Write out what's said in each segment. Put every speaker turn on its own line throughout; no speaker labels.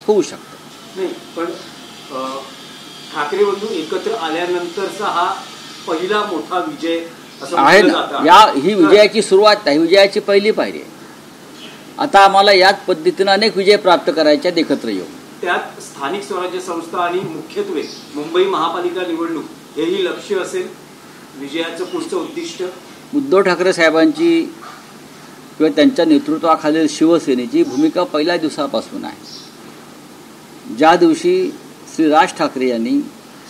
होऊ शकतं.
नाही, पण ठाकरे बंधू एकत्र आल्यानंतरचा हा पहिला मोठा विजय
आहे ना. ही विजयाची सुरुवात आहे, विजयाची पहिली पायरी आहे. आता आम्हाला याच पद्धतीनं अनेक विजय प्राप्त करायचे आहेत एकत्र येऊन.
त्यात स्थानिक स्वराज्य संस्था आणि मुख्यत्वे मुंबई महापालिका निवडणूक हेही लक्ष्य असेल विजयाचं पुढचं उद्दिष्ट.
उद्धव ठाकरे साहेबांची किंवा त्यांच्या नेतृत्वाखालील शिवसेनेची भूमिका पहिल्या दिवसापासून आहे. ज्या दिवशी श्री राज ठाकरे यांनी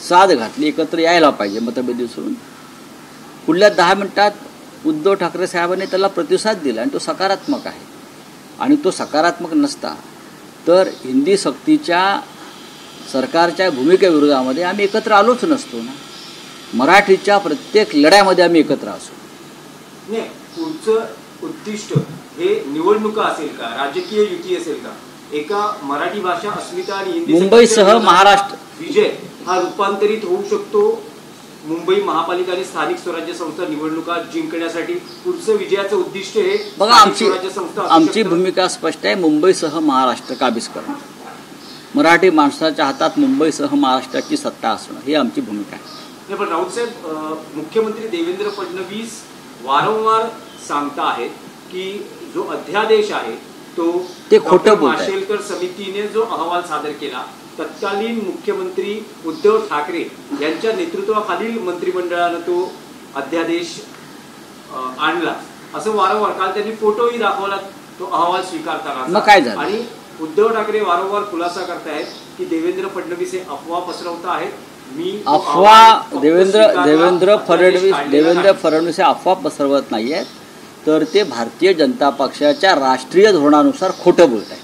साद घातली एकत्र यायला पाहिजे मतभेद विसरून, पुढल्या 10 मिनिटात उद्धव ठाकरे साहेबांनी त्याला प्रतिसाद दिला आणि तो सकारात्मक आहे. आणि तो सकारात्मक नसता तर हिंदी सक्तीच्या सरकारच्या भूमिकेविरोधामध्ये आम्ही एकत्र आलोच नसतो ना. मराठीच्या प्रत्येक लढ्यामध्ये आम्ही एकत्र असू.
नाही, पुढचं उद्दिष्ट हे निवडणुका असेल का, राजकीय युती असेल का, एका मराठी भाषा अस्मिता आणि हिंदी
मुंबईसह महाराष्ट्र
विजय हा रूपांतरित होऊ शकतो. मुंबई महापालिका आणि स्थानिक स्वराज्य संस्था निवडणुका जिंकण्यासाठी पुढचं विजयाचं उद्दिष्ट हे
बघा. आमची भूमिका स्पष्ट आहे. मुंबईसह महाराष्ट्र काबीज करणं, मराठी माणसाच्या हातात मुंबईसह महाराष्ट्राची सत्ता असणं ही आमची भूमिका आहे.
पण राऊत साहेब, मुख्यमंत्री देवेंद्र फडणवीस वारंवार सांगता आहेत की जो अध्यादेश आहे
ते खोटं बोलत आहे.
माशेलकर समितीने जो अहवाल सादर केला, तत्कालीन मुख्यमंत्री उद्धव ठाकरे यांच्या नेतृत्वाखालील मंत्रिमंडळानं तो अध्यादेश आणला असं वारंवार, काल त्यांनी फोटोही दाखवला तो अहवाल स्वीकारताना.
मग काय झालं?
आणि उद्धव ठाकरे वारंवार खुलासा करतायत की देवेंद्र फडणवीस हे अफवा पसरवत आहेत.
देवेंद्र फडणवीस हे अफवा पसरवत नाही आहेत, तर ते भारतीय जनता पक्षाच्या राष्ट्रीय धोरणानुसार खोटं बोलत आहेत.